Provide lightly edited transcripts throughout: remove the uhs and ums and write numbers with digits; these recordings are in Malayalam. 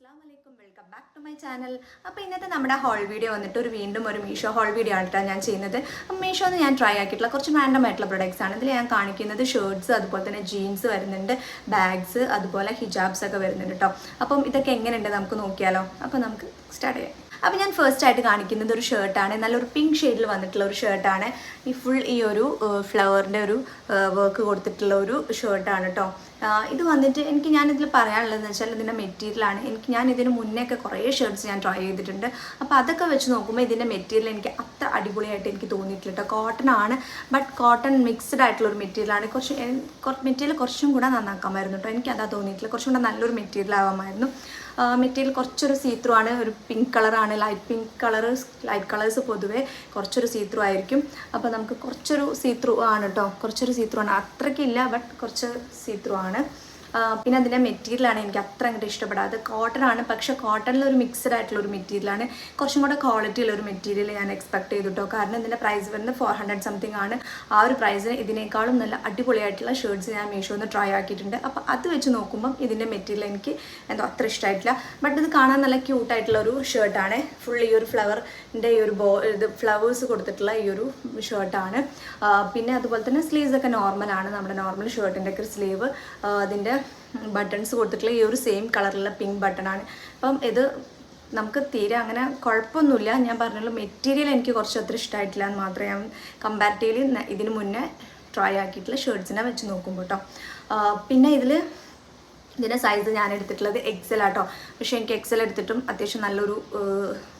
Assalamualaikum, welcome back to my channel. അപ്പോൾ ഇന്നത്തെ നമ്മുടെ ഹോൾ വീഡിയോ വന്നിട്ട് വീണ്ടും ഒരു മീഷോ ഹോൾ വീഡിയോ ആണ് ഞാൻ ചെയ്യുന്നത്. മീഷോന്ന് ഞാൻ ട്രൈ ആക്കിയിട്ടുള്ള കുറച്ച് റാൻഡം ആയിട്ടുള്ള പ്രൊഡക്ട്സ് ആണ്. ഇതിൽ ഞാൻ കാണിക്കുന്നത് ഷർട്ട്സ്, അതുപോലെ തന്നെ ജീൻസ് വരുന്നുണ്ട്, ബാഗ്സ്, അതുപോലെ ഹിജാബ്സ് ഒക്കെ വരുന്നുണ്ട് കേട്ടോ. അപ്പം ഇതൊക്കെ എങ്ങനെയുണ്ട് നമുക്ക് നോക്കിയാലോ. അപ്പോൾ നമുക്ക് സ്റ്റാർട്ട് ചെയ്യാം. അപ്പോൾ ഞാൻ ഫസ്റ്റ് ആയിട്ട് കാണിക്കുന്നത് ഒരു ഷർട്ടാണ്. നല്ലൊരു പിങ്ക് ഷെയ്ഡിൽ വന്നിട്ടുള്ള ഒരു ഷർട്ടാണ്. ഈ ഒരു ഫ്ലവറിൻ്റെ ഒരു വർക്ക് കൊടുത്തിട്ടുള്ള ഒരു ഷർട്ടാണ് കേട്ടോ. ഇത് വന്നിട്ട് ഞാനിതിൽ പറയാനുള്ളതെന്ന് വെച്ചാൽ ഇതിൻ്റെ മെറ്റീരിയലാണ്. ഞാൻ ഇതിന് മുന്നേ ഒക്കെ കുറേ ഷർട്ട്സ് ഞാൻ ട്രൈ ചെയ്തിട്ടുണ്ട്. അപ്പോൾ അതൊക്കെ വെച്ച് നോക്കുമ്പോൾ ഇതിൻ്റെ മെറ്റീരിയൽ എനിക്ക് അത്ര അടിപൊളിയായിട്ട് എനിക്ക് തോന്നിയിട്ടില്ല കേട്ടോ. കോട്ടൺ ആണ്, ബട്ട് കോട്ടൺ മിക്സ്ഡ് ആയിട്ടുള്ളൊരു മെറ്റീരിയലാണ്. മെറ്റീരിയൽ കുറച്ചും കൂടെ നന്നാക്കാമായിരുന്നു കേട്ടോ. എനിക്കതാ തോന്നിയിട്ടില്ല. കുറച്ചും കൂടെ നല്ലൊരു മെറ്റീരിയൽ ആവാമായിരുന്നു. മെറ്റീരിയൽ കുറച്ചൊരു സീത്രൂ ആണ്, ഒരു പിങ്ക് കളറാണ്. ലൈറ്റ് കളേഴ്സ് പൊതുവേ കുറച്ചൊരു സീത്രൂ ആയിരിക്കും. അപ്പോൾ നമുക്ക് കുറച്ചൊരു സീത്രൂ ആണ് കേട്ടോ. കുറച്ചൊരു സീത്രൂ ആണ്, അത്രയ്ക്കില്ല, ബട്ട് കുറച്ച് സീത്രൂ ആണ്. പിന്നെ അതിൻ്റെ മെറ്റീരിയലാണ് എനിക്ക് അത്ര അങ്ങോട്ട് ഇഷ്ടപ്പെടാതെ. കോട്ടൺ ആണ്, പക്ഷേ കോട്ടണിലൊരു മിക്സ്ഡ് ആയിട്ടുള്ളൊരു മെറ്റീരിയലാണ്. കുറച്ചും കൂടെ ക്വാളിറ്റിയുള്ളൊരു മെറ്റീരിയൽ ഞാൻ എക്സ്പെക്ട് ചെയ്തു കേട്ടോ. കാരണം ഇതിൻ്റെ പ്രൈസ് വരുന്നത് 400 സംതിങ് ആണ്. ആ ഒരു പ്രൈസിന് ഇതിനേക്കാളും നല്ല അടിപൊളിയായിട്ടുള്ള ഷർട്ട്സ് ഞാൻ മീഷോന്ന് ട്രൈ ആക്കിയിട്ടുണ്ട്. അപ്പോൾ അത് വെച്ച് നോക്കുമ്പം ഇതിൻ്റെ മെറ്റീരിയൽ എനിക്ക് എന്തോ അത്ര ഇഷ്ടമായിട്ടില്ല. ബട്ട് ഇത് കാണാൻ നല്ല ക്യൂട്ടായിട്ടുള്ളൊരു ഷർട്ടാണ്. ഫുൾ ഈ ഒരു ഫ്ലവറിൻ്റെ ഈ ഒരു ഫ്ലവേഴ്സ് കൊടുത്തിട്ടുള്ള ഈ ഒരു ഷർട്ടാണ്. പിന്നെ അതുപോലെ തന്നെ സ്ലീവ്സ് ഒക്കെ നോർമലാണ്, നമ്മുടെ നോർമൽ ഷർട്ടിൻ്റെ ഒക്കെ സ്ലീവ്. അതിൻ്റെ ബട്ടൺസ് കൊടുത്തിട്ടുള്ള ഈ ഒരു സെയിം കളറിലുള്ള പിങ്ക് ബട്ടണാണ്. അപ്പം ഇത് നമുക്ക് തീരെ അങ്ങനെ കുഴപ്പമൊന്നുമില്ല. ഞാൻ പറഞ്ഞല്ലോ, മെറ്റീരിയൽ എനിക്ക് കുറച്ച് അത്ര ഇഷ്ടമായിട്ടില്ല എന്ന് മാത്രമേ ഞാൻ കമ്പാരിറ്റീവ്ലി ഇതിന് മുന്നേ ട്രൈ ആക്കിയിട്ടുള്ള ഷർട്ട്സിനെ വെച്ച് നോക്കുമ്പോൾ കേട്ടോ. പിന്നെ ഇതിൻ്റെ സൈസ് ഞാൻ എടുത്തിട്ടുള്ളത് എക്സൽ ആട്ടോ. പക്ഷേ എനിക്ക് എക്സൽ എടുത്തിട്ടും അത്യാവശ്യം നല്ലൊരു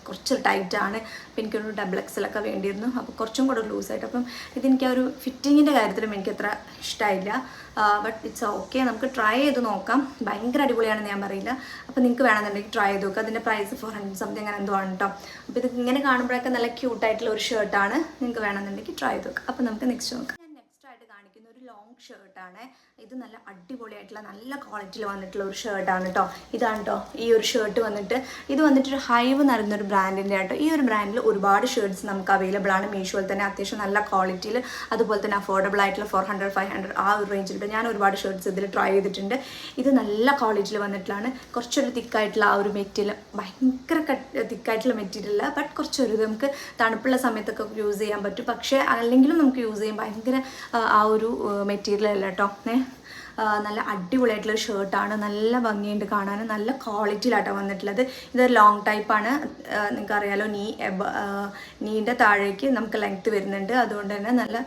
കുറച്ച് ടൈറ്റാണ്. അപ്പോൾ എനിക്കൊരു ഡബിൾ എക്സലൊക്കെ വേണ്ടിയിരുന്നു. അപ്പോൾ കുറച്ചും കൂടെ ലൂസായിട്ട്. അപ്പം ഇതെനിക്ക് ആ ഒരു ഫിറ്റിങ്ങിൻ്റെ കാര്യത്തിലും എനിക്കത്ര ഇഷ്ടമായില്ല. ബട്ട് ഇറ്റ്സ് ഓക്കെ, നമുക്ക് ട്രൈ ചെയ്ത് നോക്കാം. ഭയങ്കര അടിപൊളിയാണെന്ന് ഞാൻ പറയില്ല. അപ്പോൾ നിങ്ങൾക്ക് വേണമെന്നുണ്ടെങ്കിൽ ട്രൈ ചെയ്ത് നോക്കുക. അതിൻ്റെ പ്രൈസ് 400 സംതിങ് അങ്ങനെ എന്തോ ആണ് കേട്ടോ. അപ്പോൾ ഇത് ഇങ്ങനെ കാണുമ്പോഴൊക്കെ നല്ല ക്യൂട്ടായിട്ടുള്ള ഒരു ഷർട്ടാണ്. നിങ്ങൾക്ക് വേണമെന്നുണ്ടെങ്കിൽ ട്രൈ ചെയ്ത് നോക്കാം. അപ്പോൾ നമുക്ക് നെക്സ്റ്റ് നോക്കാം. ആയിട്ട് കാണിക്കുന്ന ഒരു ലോങ് ഷർട്ടാണ്. ഇത് നല്ല അടിപൊളിയായിട്ടുള്ള നല്ല ക്വാളിറ്റിയിൽ വന്നിട്ടുള്ള ഒരു ഷർട്ടാണ് കേട്ടോ. ഇതാണ് കേട്ടോ ഈ ഒരു ഷർട്ട് വന്നിട്ട്. ഇത് വന്നിട്ടൊരു ഹൈവ് നടന്നൊരു ബ്രാൻഡിൻ്റെ ആട്ടോ. ഈ ഒരു ബ്രാൻഡിൽ ഒരുപാട് ഷർട്ട്സ് നമുക്ക് അവൈലബിൾ ആണ് മീഷോയിൽ തന്നെ. അത്യാവശ്യം നല്ല ക്വാളിറ്റിയിൽ, അതുപോലെ തന്നെ അഫോർഡബിൾ ആയിട്ടുള്ള 400, 500 ആ ഒരു റേഞ്ചിൽ ഞാൻ ഒരുപാട് ഷർട്ട്സ് ഇതിൽ ട്രൈ ചെയ്തിട്ടുണ്ട്. ഇത് നല്ല ക്വാളിറ്റിയിൽ വന്നിട്ടുള്ളതാണ്. കുറച്ചൊരു തിക്കായിട്ടുള്ള ആ ഒരു മെറ്റീരിയൽ, ഭയങ്കര തിക്കായിട്ടുള്ള മെറ്റീരിയൽ, ബട്ട് കുറച്ചൊരു നമുക്ക് തണുപ്പുള്ള സമയത്തൊക്കെ യൂസ് ചെയ്യാൻ പറ്റും. പക്ഷേ അല്ലെങ്കിലും നമുക്ക് യൂസ് ചെയ്യാൻ ഭയങ്കര ആ ഒരു മെറ്റീരിയൽ അല്ല കേട്ടോ. നല്ല അടിപൊളിയായിട്ടുള്ള ഷർട്ടാണ്. നല്ല ഭംഗിയുണ്ട് കാണാൻ. നല്ല ക്വാളിറ്റിയിലാട്ടോ വന്നിട്ടുള്ളത്. ഇതൊരു ലോങ് ടൈപ്പാണ്. നിങ്ങൾക്കറിയാലോ, നീൻ്റെ താഴേക്ക് നമുക്ക് ലെങ്ത്ത് വരുന്നുണ്ട്. അതുകൊണ്ട് തന്നെ നല്ല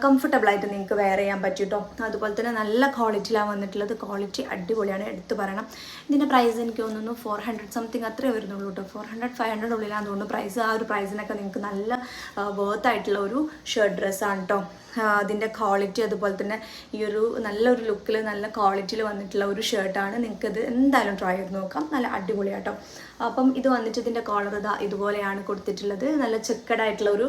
കംഫർട്ടബിളായിട്ട് നിങ്ങൾക്ക് വെയർ ചെയ്യാൻ പറ്റും കേട്ടോ. അതുപോലെ തന്നെ നല്ല ക്വാളിറ്റിയിലാണ് വന്നിട്ടുള്ളത്. ക്വാളിറ്റി അടിപൊളിയാണ്, എടുത്ത് പറയണം. ഇതിൻ്റെ പ്രൈസ് എനിക്ക് തോന്നുന്നു 400 സംതിങ് അത്രേ വരുന്നുള്ളൂ കേട്ടോ. 400, 500 ഉള്ളിലാന്ന് തോന്നുന്നു പ്രൈസ്. ആ ഒരു പ്രൈസിനൊക്കെ നിങ്ങൾക്ക് നല്ല വർത്തായിട്ടുള്ള ഒരു ഷർട്ട് ഡ്രസ്സാണ് കേട്ടോ. അതിൻ്റെ ക്വാളിറ്റി, അതുപോലെ തന്നെ ഈ ഒരു നല്ലൊരു ലുക്കിൽ നല്ല ക്വാളിറ്റിയിൽ വന്നിട്ടുള്ള ഒരു ഷർട്ടാണ്. നിങ്ങൾക്കത് എന്തായാലും ട്രൈ ചെയ്ത് നോക്കാം. നല്ല അടിപൊളിയാട്ടോ. അപ്പം ഇത് വന്നിട്ട് ഇതിൻ്റെ കോളർ ഇതുപോലെയാണ് കൊടുത്തിട്ടുള്ളത്. നല്ല ചെക്കഡായിട്ടുള്ള ഒരു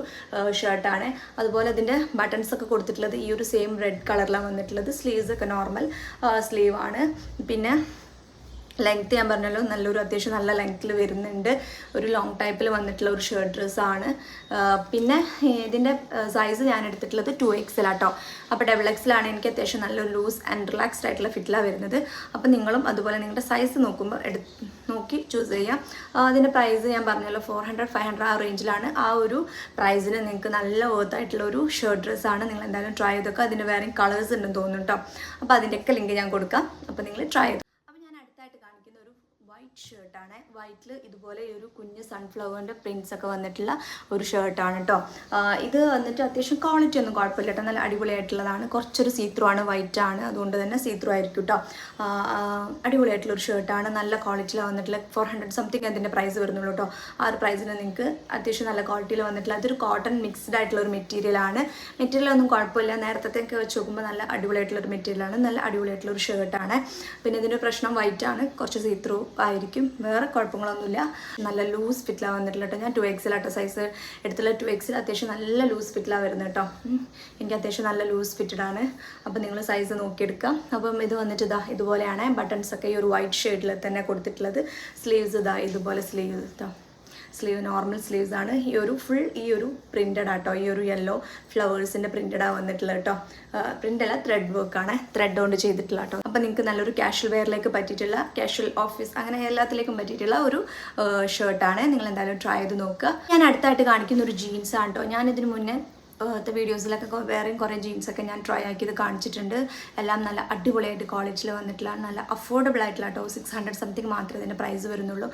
ഷർട്ടാണ്. അതുപോലെ ഇതിൻ്റെ ബട്ടൺസ് ഒക്കെ കൊടുത്തിട്ടുള്ളത് ഈ ഒരു സെയിം റെഡ് കളറിലാണ് വന്നിട്ടുള്ളത്. സ്ലീവ്സ് ഒക്കെ നോർമൽ സ്ലീവാണ്. പിന്നെ ലെങ്ത്ത് ഞാൻ പറഞ്ഞല്ലോ, നല്ലൊരു അത്യാവശ്യം നല്ല ലെങ്ത്തിൽ വരുന്നുണ്ട്. ഒരു ലോങ് ടൈപ്പിൽ വന്നിട്ടുള്ള ഒരു ഷർട്ട് ഡ്രസ്സാണ്. പിന്നെ ഇതിൻ്റെ സൈസ് ഞാൻ എടുത്തിട്ടുള്ളത് 2XL ആട്ടോ. അപ്പോൾ ഡബിൾ എക്സിലാണ് എനിക്ക് അത്യാവശ്യം നല്ലൊരു ലൂസ് ആൻഡ് റിലാക്സ്ഡ് ആയിട്ടുള്ള ഫിറ്റിലാണ് വരുന്നത്. അപ്പോൾ നിങ്ങളും അതുപോലെ നിങ്ങളുടെ സൈസ് നോക്കുമ്പോൾ നോക്കി ചൂസ് ചെയ്യാം. അതിൻ്റെ പ്രൈസ് ഞാൻ പറഞ്ഞല്ലോ 400, 500 ആ റേഞ്ചിലാണ്. ആ ഒരു പ്രൈസിന് നിങ്ങൾക്ക് നല്ല വർത്തായിട്ടുള്ള ഒരു ഷർട്ട് ഡ്രസ്സാണ്. നിങ്ങൾ എന്തായാലും ട്രൈ ചെയ്തൊക്കെ. അതിൻ്റെ വേറെ കളേഴ്സ് ഉണ്ടെന്ന് തോന്നുന്നു കേട്ടോ. അപ്പോൾ അതിൻ്റെയൊക്കെ ലിങ്ക് ഞാൻ കൊടുക്കാം. അപ്പോൾ നിങ്ങൾ ട്രൈ ചെയ്തു. കാണിക്കുന്ന ഒരു വൈറ്റ് ഷർട്ടാണ്. വൈറ്റിൽ ഇതുപോലെ ഒരു കുഞ്ഞ് സൺഫ്ലവറിൻ്റെ പ്രിൻസ് ഒക്കെ വന്നിട്ടുള്ള ഒരു ഷർട്ടാണ് കേട്ടോ. ഇത് വന്നിട്ട് അത്യാവശ്യം ക്വാളിറ്റി ഒന്നും കുഴപ്പമില്ല കേട്ടോ. നല്ല അടിപൊളിയായിട്ടുള്ളതാണ്. കുറച്ചൊരു സീത്രൂ ആണ്, വൈറ്റ് ആണ്, അതുകൊണ്ട് തന്നെ സീത്രൂ ആയിരിക്കും കേട്ടോ. അടിപൊളിയായിട്ടുള്ള ഒരു ഷർട്ടാണ്. നല്ല ക്വാളിറ്റിയിൽ വന്നിട്ടുള്ള 400 സംതിങ് അതിൻ്റെ പ്രൈസ് വരുന്നുള്ളൂ കേട്ടോ. ആ ഒരു പ്രൈസിന് നിങ്ങൾക്ക് അത്യാവശ്യം നല്ല ക്വാളിറ്റിയിൽ വന്നിട്ടുള്ള അതൊരു കോട്ടൺ മിക്സ്ഡ് ആയിട്ടുള്ള ഒരു മെറ്റീരിയലാണ്. മെറ്റീരിയലൊന്നും കുഴപ്പമില്ല. നേരത്തെയൊക്കെ വെച്ച് നോക്കുമ്പോൾ നല്ല അടിപൊളിയായിട്ടുള്ളൊരു മെറ്റീരിയലാണ്. നല്ല അടിപൊളിയായിട്ടുള്ള ഒരു ഷർട്ടാണ്. പിന്നെ ഇതിൻ്റെ പ്രശ്നം വൈറ്റ് ആണ്, കുറച്ച് സീത്രൂ ആയിരിക്കും. വേറെ കുഴപ്പങ്ങളൊന്നുമില്ല. നല്ല ലൂസ് ഫിറ്റിലാണ് വന്നിട്ടുള്ള കേട്ടോ. ഞാൻ 2XL ആട്ടോ സൈസ് എടുത്തുള്ള. 2XL അത്യാവശ്യം നല്ല ലൂസ് ഫിറ്റിലാണ് വരുന്നത് കേട്ടോ. എനിക്ക് അത്യാവശ്യം നല്ല ലൂസ് ഫിറ്റഡ് ആണ്. അപ്പോൾ നിങ്ങൾ സൈസ് നോക്കിയെടുക്കാം. അപ്പം ഇത് വന്നിട്ട് ഇതുപോലെയാണ്. ബട്ടൺസൊക്കെ ഈ ഒരു വൈറ്റ് ഷെയ്ഡിൽ തന്നെ കൊടുത്തിട്ടുള്ളത്. സ്ലീവ്സ് ഇതുപോലെ സ്ലീവ്സ് കേട്ടോ. സ്ലീവ് നോർമൽ സ്ലീവ്സ് ആണ്. ഈ ഒരു ഫുൾ ഈ ഒരു പ്രിൻറ്റഡ് ആട്ടോ, ഈ ഒരു യെല്ലോ ഫ്ലവേഴ്സിൻ്റെ പ്രിൻറ്റഡാണ് വന്നിട്ടുള്ളത് കേട്ടോ. പ്രിൻ്റല്ല, ത്രെഡ് വർക്കാണ്, ത്രെഡ് കൊണ്ട് ചെയ്തിട്ടുള്ള കേട്ടോ. അപ്പോൾ നിങ്ങൾക്ക് നല്ലൊരു കാഷ്വൽ വെയറിലേക്ക് പറ്റിയിട്ടുള്ള, കാഷ്വൽ ഓഫീസ് അങ്ങനെ എല്ലാത്തിലേക്കും പറ്റിയിട്ടുള്ള ഒരു ഷർട്ടാണ്. നിങ്ങൾ എന്തായാലും ട്രൈ ചെയ്ത് നോക്കുക. ഞാൻ അടുത്തായിട്ട് കാണിക്കുന്ന ഒരു ജീൻസ് ആണ് കേട്ടോ. ഞാനിതിന് മുന്നേ വീഡിയോസിലൊക്കെ വേറെയും കുറേ ജീൻസൊക്കെ ഞാൻ ട്രൈ ആക്കിയത് കാണിച്ചിട്ടുണ്ട്. എല്ലാം നല്ല അടിപൊളിയായിട്ട് ക്വാളിറ്റിയിൽ വന്നിട്ടുള്ള, നല്ല അഫോർഡബിൾ ആയിട്ടുള്ള കേട്ടോ. 600 സംതിങ് മാത്രമേ ഇതിൻ്റെ പ്രൈസ് വരുന്നുള്ളൂ.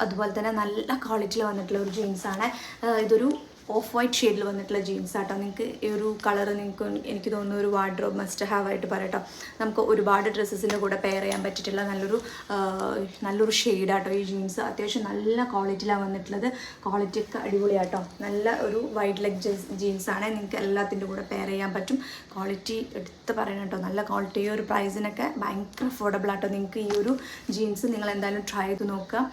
അതുപോലെ തന്നെ നല്ല ക്വാളിറ്റിയിൽ വന്നിട്ടുള്ള ഒരു ജീൻസാണ്. ഇതൊരു ഓഫ് വൈറ്റ് ഷെയ്ഡിൽ വന്നിട്ടുള്ള ജീൻസ് ആട്ടോ. നിങ്ങൾക്ക് ഈ ഒരു കളർ നിങ്ങൾക്ക് എനിക്ക് തോന്നുന്നു ഒരു വാർഡ്രോബ് മസ്റ്റ് ഹാവ് ആയിട്ട് പറയട്ടോ. നമുക്ക് ഒരുപാട് ഡ്രസ്സസിൻ്റെ കൂടെ പെയർ ചെയ്യാൻ പറ്റിയിട്ടുള്ള നല്ലൊരു ഷെയ്ഡാട്ടോ ഈ ജീൻസ്. അത്യാവശ്യം നല്ല ക്വാളിറ്റിയിലാണ് വന്നിട്ടുള്ളത്. ക്വാളിറ്റിയൊക്കെ അടിപൊളിയാട്ടോ. നല്ല ഒരു വൈഡ് ലെഗ് ജീൻസാണ്. നിങ്ങൾക്ക് എല്ലാത്തിൻ്റെ കൂടെ പെയർ ചെയ്യാൻ പറ്റും. ക്വാളിറ്റി എടുത്ത് പറയണം കേട്ടോ, നല്ല ക്വാളിറ്റി. ഈ ഒരു പ്രൈസിനൊക്കെ ഭയങ്കര അഫോർഡബിൾ ആട്ടോ. നിങ്ങൾക്ക് ഈ ഒരു ജീൻസ് നിങ്ങൾ എന്തായാലും ട്രൈ ചെയ്ത് നോക്കുക.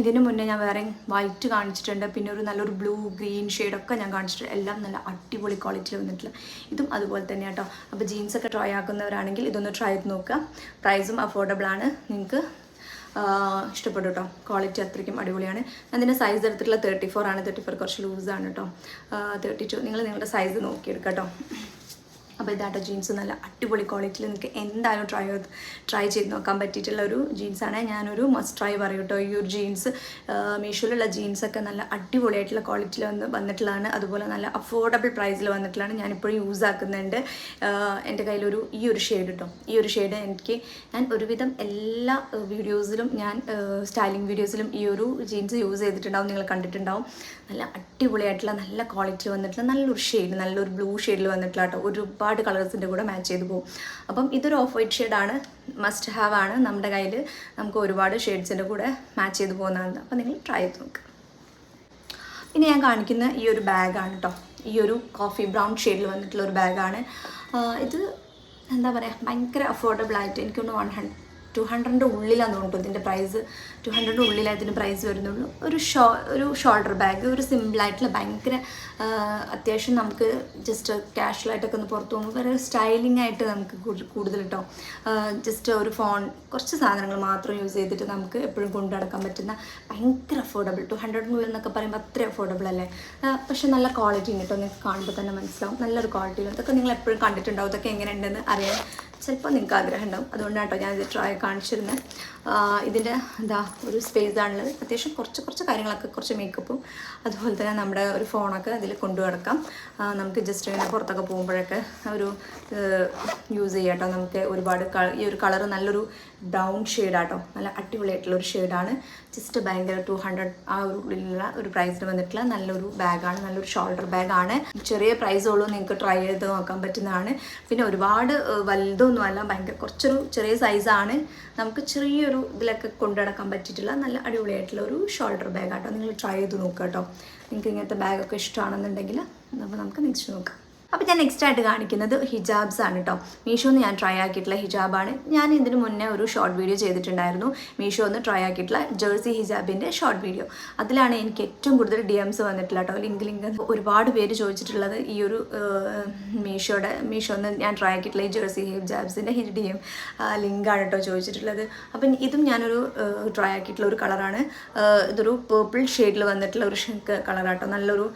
ഇതിന് മുന്നേ ഞാൻ വേറെ വൈറ്റ് കാണിച്ചിട്ടുണ്ട്, പിന്നെ ഒരു നല്ലൊരു ബ്ലൂ ഗ്രീൻ ഷെയ്ഡൊക്കെ ഞാൻ കാണിച്ചിട്ടുണ്ട്. എല്ലാം നല്ല അടിപൊളി ക്വാളിറ്റിയിൽ വന്നിട്ടുള്ള, ഇതും അതുപോലെ തന്നെ കേട്ടോ. അപ്പോൾ ജീൻസൊക്കെ ട്രൈ ആക്കുന്നവരാണെങ്കിൽ ഇതൊന്ന് ട്രൈ ചെയ്ത് നോക്കുക. പ്രൈസും അഫോർഡബിൾ ആണ്. നിങ്ങൾക്ക് ഇഷ്ടപ്പെട്ടു കേട്ടോ. ക്വാളിറ്റി അത്രയ്ക്കും അടിപൊളിയാണ്. അതിൻ്റെ സൈസ് എടുത്തിട്ടുള്ള 34 ആണ്. 34 കുറച്ച് ലൂസാണ് കേട്ടോ. 32 നിങ്ങൾ നിങ്ങളുടെ സൈസ് നോക്കിയെടുക്കാം കേട്ടോ. അപ്പോൾ ഇതാട്ടോ ജീൻസ്, നല്ല അടിപൊളി ക്വാളിറ്റിയിൽ നിങ്ങൾക്ക് എന്തായാലും ട്രൈ ചെയ്ത് നോക്കാൻ പറ്റിയിട്ടുള്ള ഒരു ജീൻസാണ്. ഞാനൊരു മസ്റ്റ് ട്രൈ പറയും കേട്ടോ. ഈ ഒരു ജീൻസ് മീഷോയിലുള്ള ജീൻസൊക്കെ നല്ല അടിപൊളിയായിട്ടുള്ള ക്വാളിറ്റിയിൽ വന്നിട്ടുള്ളതാണ്. അതുപോലെ നല്ല അഫോർഡബിൾ പ്രൈസിൽ വന്നിട്ടുള്ളതാണ്. ഞാനിപ്പോഴും യൂസ് ആക്കുന്നുണ്ട്. എൻ്റെ കയ്യിലൊരു ഈ ഒരു ഷെയ്ഡ് കേട്ടോ. ഈ ഒരു ഷെയ്ഡ് ഞാൻ ഒരുവിധം എല്ലാ വീഡിയോസിലും, ഞാൻ സ്റ്റൈലിംഗ് വീഡിയോസിലും ഈ ഒരു ജീൻസ് യൂസ് ചെയ്തിട്ടുണ്ടാവും. നിങ്ങൾ കണ്ടിട്ടുണ്ടാവും. നല്ല അടിപൊളിയായിട്ടുള്ള നല്ല ക്വാളിറ്റിയിൽ വന്നിട്ടുള്ള നല്ലൊരു ഷെയ്ഡ്, നല്ലൊരു ബ്ലൂ ഷെയ്ഡിൽ വന്നിട്ടുള്ള കേട്ടോ. ഒരുപാട് കളേഴ്സിൻ്റെ കൂടെ മാച്ച് ചെയ്ത് പോകും. അപ്പം ഇതൊരു ഓഫ് വൈറ്റ് ഷെയ്ഡാണ്, മസ്റ്റ് ഹാവ് ആണ്. നമ്മുടെ കയ്യിൽ നമുക്ക് ഒരുപാട് ഷെയ്ഡ്സിൻ്റെ കൂടെ മാച്ച് ചെയ്ത് പോകുന്നതാണ്. അപ്പം നിങ്ങൾ ട്രൈ ചെയ്ത് നോക്കുക. ഇനി ഞാൻ കാണിക്കുന്ന ഈ ഒരു ബാഗാണ് കേട്ടോ. ഈ ഒരു കോഫി ബ്രൗൺ ഷെയ്ഡിൽ വന്നിട്ടുള്ള ഒരു ബാഗാണ്. ഇത് എന്താ പറയുക, ഭയങ്കര അഫോർഡബിൾ ആയിട്ട് എനിക്കൊന്ന് 200 ഉള്ളിലാന്ന് തോന്നുന്നു ഇതിൻ്റെ പ്രൈസ്. 200 ഉള്ളിലാണ് ഇതിൻ്റെ പ്രൈസ് വരുന്നുള്ളൂ. ഒരു ഷോൾഡർ ബാഗ്, ഒരു സിമ്പിളായിട്ടുള്ള, ഭയങ്കര അത്യാവശ്യം നമുക്ക് ജസ്റ്റ് കാഷ്വലായിട്ടൊക്കെ ഒന്ന് പുറത്ത് പോകുമ്പോൾ വേറെ സ്റ്റൈലിംഗ് ആയിട്ട് നമുക്ക് കൂടുതൽ കേട്ടോ. ജസ്റ്റ് ഒരു ഫോൺ, കുറച്ച് സാധനങ്ങൾ മാത്രം യൂസ് ചെയ്തിട്ട് നമുക്ക് എപ്പോഴും കൊണ്ടു നടക്കാൻ പറ്റുന്ന ഭയങ്കര അഫോർഡബിൾ. 200 എന്നൊക്കെ പറയുമ്പോൾ അത്ര അഫോർഡബിൾ അല്ലേ. പക്ഷെ നല്ല ക്വാളിറ്റി ഉണ്ട് കേട്ടോ. നിങ്ങൾക്ക് കാണുമ്പോൾ തന്നെ മനസ്സിലാവും നല്ലൊരു ക്വാളിറ്റിയിൽ. ഇതൊക്കെ നിങ്ങൾ എപ്പോഴും കണ്ടിട്ടുണ്ടാവും. ഇതൊക്കെ എങ്ങനെയുണ്ടെന്ന് അറിയാൻ ചിലപ്പോൾ നിങ്ങൾക്ക് ആഗ്രഹം ഉണ്ടാവും. അതുകൊണ്ടാണ് കേട്ടോ ഞാനിത് ട്രൈ കാണിച്ചിരുന്നത്. ഇതിൻ്റെ ഒരു സ്പേസ് ആണുള്ളത്. അത്യാവശ്യം കുറച്ച് കാര്യങ്ങളൊക്കെ, കുറച്ച് മേക്കപ്പും അതുപോലെ തന്നെ നമ്മുടെ ഒരു ഫോണൊക്കെ അതിൽ കൊണ്ടു കിടക്കാം. നമുക്ക് ജസ്റ്റ് ഇങ്ങനെ പുറത്തൊക്കെ പോകുമ്പോഴൊക്കെ ഒരു യൂസ് ചെയ്യാം കേട്ടോ. നമുക്ക് ഒരുപാട് ഈ ഒരു കളറ് നല്ലൊരു ബ്രൗൺ ഷെയ്ഡാട്ടോ. നല്ല അടിപൊളിയായിട്ടുള്ളൊരു ഷെയ്ഡാണ്. ജസ്റ്റ് ഭയങ്കര 200 ആ ഒരു ഉള്ളിലുള്ള ഒരു പ്രൈസിന് വന്നിട്ടുള്ള നല്ലൊരു ബാഗാണ്. നല്ലൊരു ഷോൾഡർ ബാഗാണ്. ചെറിയ പ്രൈസുള്ളൂ, നിങ്ങൾക്ക് ട്രൈ ചെയ്ത് നോക്കാൻ പറ്റുന്നതാണ്. പിന്നെ ഒരുപാട് വലുതൊന്നുമല്ല, ഭയങ്കര കുറച്ചൊരു ചെറിയ സൈസാണ്. നമുക്ക് ചെറിയൊരു ഇതിലൊക്കെ കൊണ്ടു നടക്കാൻ പറ്റിയിട്ടുള്ള നല്ല അടിപൊളിയായിട്ടുള്ള ഒരു ഷോൾഡർ ബാഗാട്ടോ. നിങ്ങൾ ട്രൈ ചെയ്ത് നോക്കുക കേട്ടോ. നിങ്ങൾക്ക് ഇങ്ങനത്തെ ബാഗൊക്കെ ഇഷ്ടമാണെന്നുണ്ടെങ്കിൽ അപ്പോൾ നമുക്ക് നെക്സ്റ്റ് നോക്കാം. അപ്പോൾ ഞാൻ നെക്സ്റ്റ് ആയിട്ട് കാണിക്കുന്നത് ഹിജാബ്സ് ആണ് കേട്ടോ. മീഷോന്ന് ഞാൻ ട്രൈ ആക്കിയിട്ടുള്ള ഹിജാബാണ്. ഞാൻ ഇതിന് മുന്നേ ഒരു ഷോർട്ട് വീഡിയോ ചെയ്തിട്ടുണ്ടായിരുന്നു. മീഷോന്ന് ട്രൈ ആക്കിയിട്ടുള്ള ജേഴ്സി ഹിജാബിൻ്റെ ഷോർട്ട് വീഡിയോ. അതിലാണ് എനിക്ക് ഏറ്റവും കൂടുതൽ DMs വന്നിട്ടുള്ള കേട്ടോ. ലിങ്ക് ഒരുപാട് പേര് ചോദിച്ചിട്ടുള്ളത് ഈ ഒരു മീഷോന്ന് ഞാൻ ട്രൈ ആക്കിയിട്ടുള്ള ഈ ജേഴ്സി ഹിജാബ്സിൻ്റെ DM ലിങ്കാണ് കേട്ടോ ചോദിച്ചിട്ടുള്ളത്. അപ്പം ഇതും ഞാനൊരു ട്രൈ ആക്കിയിട്ടുള്ള ഒരു കളറാണ്. ഇതൊരു പേർപ്പിൾ ഷെയ്ഡിൽ വന്നിട്ടുള്ള ഒരു കളറാട്ടോ. നല്ലൊരു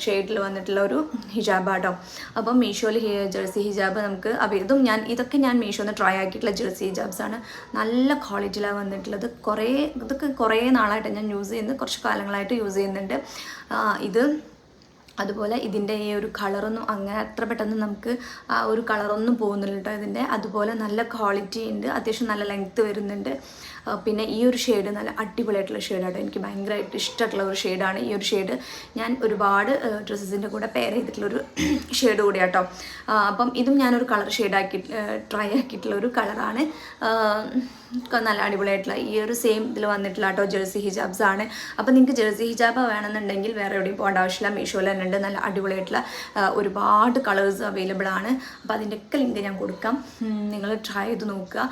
ഷെയ്ഡിൽ വന്നിട്ടുള്ള ഒരു ഹിജാബാട്ടോ. അപ്പം മീഷോയിൽ ജേഴ്സി ഹിജാബ് നമുക്ക് ഇതൊക്കെ ഞാൻ മീഷോന്ന് ട്രൈ ആക്കിയിട്ടുള്ള ജേഴ്സി ഹിജാബ്സാണ്. നല്ല ക്വാളിറ്റിയിലാണ് വന്നിട്ടുള്ളത്. ഇതൊക്കെ കുറേ നാളായിട്ട് ഞാൻ യൂസ് ചെയ്യുന്നത്, കുറച്ച് കാലങ്ങളായിട്ട് യൂസ് ചെയ്യുന്നുണ്ട്. അതുപോലെ ഇതിൻ്റെ ഈ ഒരു കളറൊന്നും അങ്ങനെ അത്ര പെട്ടെന്ന് നമുക്ക് ആ ഒരു കളറൊന്നും പോകുന്നില്ല കേട്ടോ ഇതിൻ്റെ. അതുപോലെ നല്ല ക്വാളിറ്റി ഉണ്ട്, അത്യാവശ്യം നല്ല ലെങ്ത്ത് വരുന്നുണ്ട്. പിന്നെ ഈ ഒരു ഷെയ്ഡ് നല്ല അടിപൊളിയായിട്ടുള്ള ഷെയ്ഡാട്ടോ. എനിക്ക് ഭയങ്കരമായിട്ട് ഇഷ്ടമായിട്ടുള്ള ഒരു ഷെയ്ഡാണ് ഈ ഒരു ഷെയ്ഡ്. ഞാൻ ഒരുപാട് ഡ്രസ്സസിൻ്റെ കൂടെ പെയർ ചെയ്തിട്ടുള്ളൊരു ഷെയ്ഡ് കൂടിയാട്ടോ. അപ്പം ഇതും ഞാനൊരു കളർ ട്രൈ ആക്കിയിട്ടുള്ള ഒരു കളറാണ്. നല്ല അടിപൊളിയായിട്ടുള്ള ഈ ഒരു സെയിം ഇതിൽ വന്നിട്ടുള്ള കേട്ടോ ജേഴ്സി ഹിജാബ്സ് ആണ്. അപ്പോൾ നിങ്ങൾക്ക് ജേഴ്സി ഹിജാബ് വേണമെന്നുണ്ടെങ്കിൽ വേറെ എവിടെയും പോകേണ്ട ആവശ്യമില്ല. മീഷോയിൽ തന്നെ ഉണ്ട് നല്ല അടിപൊളിയായിട്ടുള്ള ഒരുപാട് കളേഴ്സ് അവൈലബിൾ ആണ്. അപ്പോൾ അതിൻ്റെയൊക്കെ ലിങ്ക് ഞാൻ കൊടുക്കാം, നിങ്ങൾ ട്രൈ ചെയ്ത് നോക്കുക.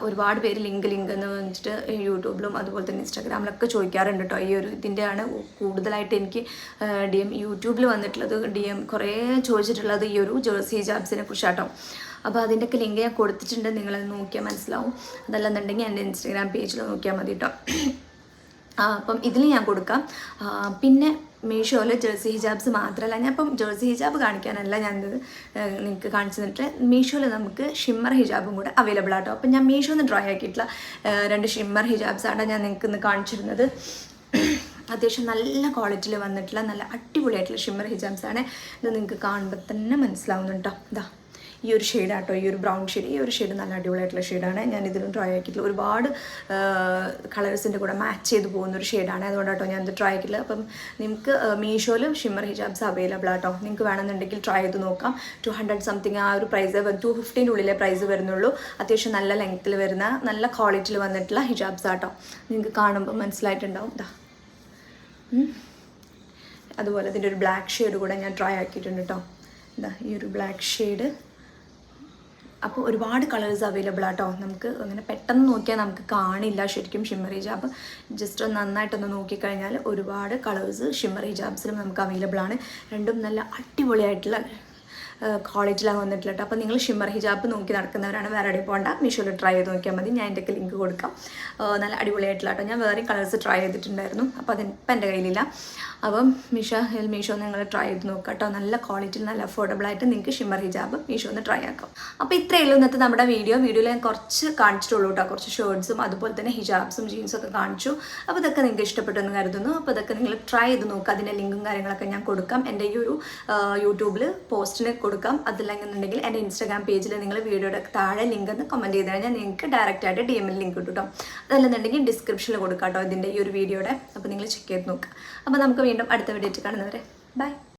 ഒരുപാട് പേര് ലിങ്ക് എന്ന് വെച്ചിട്ട് യൂട്യൂബിലും അതുപോലെ തന്നെ ഇൻസ്റ്റാഗ്രാമിലൊക്കെ ചോദിക്കാറുണ്ട് കേട്ടോ. ഈ ഒരു ഇതിൻ്റെയാണ് കൂടുതലായിട്ട് എനിക്ക് DM യൂട്യൂബിൽ വന്നിട്ടുള്ളത്. DM കുറേ ചോദിച്ചിട്ടുള്ളത് ഈ ഒരു ജേഴ്സി ഹിജാബ്സിനെ കുറിച്ചാട്ടോ. അപ്പോൾ അതിൻ്റെയൊക്കെ ലിങ്ക് ഞാൻ കൊടുത്തിട്ടുണ്ട്, നിങ്ങളത് നോക്കിയാൽ മനസ്സിലാവും. അതല്ലെന്നുണ്ടെങ്കിൽ എൻ്റെ ഇൻസ്റ്റാഗ്രാം പേജിൽ നോക്കിയാൽ മതി കേട്ടോ. അപ്പം ഇതിൽ ഞാൻ കൊടുക്കാം. പിന്നെ മീഷോയിൽ ജേഴ്സി ഹിജാബ്സ് മാത്രമല്ല, ഞാൻ ഇപ്പം ജേഴ്സി ഹിജാബ് കാണിക്കാനല്ല ഞാനിത് നിങ്ങൾക്ക് കാണിച്ചു തന്നിട്ട്, മീഷോയിൽ നമുക്ക് ഷിമ്മർ ഹിജാബും കൂടെ അവൈലബിൾ ആട്ടോ. അപ്പം ഞാൻ മീഷോന്ന് ട്രൈ ആക്കിയിട്ടുള്ള 2 ഷിമ്മർ ഹിജാബ്സാണ് ഞാൻ നിങ്ങൾക്ക് ഇന്ന് കാണിച്ചിരുന്നത്. അത്യാവശ്യം നല്ല ക്വാളിറ്റിയിൽ വന്നിട്ടുള്ള നല്ല അടിപൊളിയായിട്ടുള്ള ഷിമ്മർ ഹിജാബ്സാണ്. ഇത് നിങ്ങൾക്ക് കാണുമ്പോൾ തന്നെ മനസ്സിലാവുന്നുണ്ടോ. ഇതാ ഈ ഒരു ഷെയ്ഡാട്ടോ, ഈ ഒരു ബ്രൗൺ ഷെയ്ഡ്, ഈ ഒരു ഷെയ്ഡ് നല്ല അടിപൊളിയായിട്ടുള്ള ഷെയ്ഡാണ്. ഞാൻ ഇതിലും ട്രൈ ആക്കിയിട്ടുള്ള ഒരുപാട് കളേഴ്സിൻ്റെ കൂടെ മാച്ച് ചെയ്ത് പോകുന്ന ഒരു ഷെയ്ഡാണ്. അതുകൊണ്ടാട്ടോ ഞാൻ ഇത് ട്രൈ ആക്കിയിട്ടുള്ളത്. അപ്പം നിങ്ങൾക്ക് മീഷോയിലും ഷിമ്മർ ഹിജാബ്സ് അവൈലബിൾ ആട്ടോ. നിങ്ങൾക്ക് വേണമെന്നുണ്ടെങ്കിൽ ട്രൈ ചെയ്ത് നോക്കാം. 200 സംതിങ് ആ ഒരു പ്രൈസ്, 250 ഉള്ളിലെ പ്രൈസ് വരുന്നുള്ളൂ. അത്യാവശ്യം നല്ല ലെങ്ത്തിൽ വരുന്ന നല്ല ക്വാളിറ്റിയിൽ വന്നിട്ടുള്ള ഹിജാബ്സ് ആട്ടോ. നിങ്ങൾക്ക് കാണുമ്പോൾ മനസ്സിലായിട്ടുണ്ടാവും. ഇതാ അതുപോലെ ഇതിൻ്റെ ഒരു ബ്ലാക്ക് ഷെയ്ഡ് കൂടെ ഞാൻ ട്രൈ ആക്കിയിട്ടുണ്ട് കേട്ടോ. ഇതാ ഈ ഒരു ബ്ലാക്ക് ഷെയ്ഡ്. അപ്പോൾ ഒരുപാട് കളേഴ്സ് അവൈലബിൾ ആട്ടോ. നമുക്ക് അങ്ങനെ പെട്ടെന്ന് നോക്കിയാൽ നമുക്ക് കാണില്ല ശരിക്കും ഷിമ്മർ ഹിജാബ്. ജസ്റ്റ് ഒന്ന് നന്നായിട്ടൊന്ന് നോക്കിക്കഴിഞ്ഞാൽ ഒരുപാട് കളേഴ്സ് ഷിമ്മർ ഹിജാബ്സിലും നമുക്ക് അവൈലബിൾ ആണ്. രണ്ടും നല്ല അടിപൊളിയായിട്ടുള്ള ക്വാളിറ്റിയിലാണ് വന്നിട്ടുള്ള കേട്ടോ. അപ്പോൾ നിങ്ങൾ ഷിമ്മർ ഹിജാബ് നോക്കി നടക്കുന്നവരാണ്, വേറെ എവിടെ പോകണ്ട, മീഷോയിൽ ട്രൈ ചെയ്ത് നോക്കിയാൽ മതി. ഞാൻ എൻ്റെ ലിങ്ക് കൊടുക്കാം. നല്ല അടിപൊളിയായിട്ടുള്ള കേട്ടോ. ഞാൻ വേറെയും കളേഴ്സ് ട്രൈ ചെയ്തിട്ടുണ്ടായിരുന്നു, അപ്പോൾ അതിപ്പോൾ എൻ്റെ കയ്യിലില്ല. അപ്പം മീഷോ നിങ്ങൾ ട്രൈ ചെയ്ത് നോക്കാം കേട്ടോ. നല്ല ക്വാളിറ്റിയിൽ നല്ല അഫോർഡബിളായിട്ട് നിങ്ങൾക്ക് ഷിമ്മർ ഹിജാബ് മീഷോന്ന് ട്രൈ ആക്കാം. അപ്പോൾ ഇത്രയേ ഉള്ളൂ ഇന്നത്തെ നമ്മുടെ വീഡിയോയിൽ ഞാൻ കുറച്ച് കാണിച്ചിട്ടുള്ളൂ കേട്ടോ. കുറച്ച് ഷർട്ട്സും അതുപോലെ തന്നെ ഹിജാബ്സും ജീൻസും ഒക്കെ കാണിച്ചു. അപ്പോൾ ഇതൊക്കെ നിങ്ങൾക്ക് ഇഷ്ടപ്പെട്ടെന്ന് കരുതുന്നു. അപ്പോൾ ഇതൊക്കെ നിങ്ങൾ ട്രൈ ചെയ്ത് നോക്കുക. അതിൻ്റെ ലിങ്കും കാര്യങ്ങളൊക്കെ ഞാൻ കൊടുക്കാം. എൻ്റെ ഈ ഒരു യൂട്യൂബിൽ പോസ്റ്റിന് കൊടുക്കാം. അതില്ലെന്നുണ്ടെങ്കിൽ എൻ്റെ ഇൻസ്റ്റാഗ്രാം പേജിൽ നിങ്ങൾ വീഡിയോയുടെ താഴെ ലിങ്ക് എന്ന് കമൻറ്റ് ചെയ്ത് കഴിഞ്ഞാൽ നിങ്ങൾക്ക് ഡയറക്റ്റായിട്ട് DM ലിങ്ക് കിട്ടും കേട്ടോ. അതല്ലെന്നുണ്ടെങ്കിൽ ഡിസ്ക്രിപ്ഷനിൽ കൊടുക്കാം കേട്ടോ ഇതിൻ്റെ ഈ ഒരു വീഡിയോയുടെ. അപ്പോൾ നിങ്ങൾ ചെക്ക് ചെയ്ത് നോക്കുക. അപ്പോൾ നമുക്ക് വീണ്ടും അടുത്ത വീഡിയോ കാണുന്നവരെ ബൈ.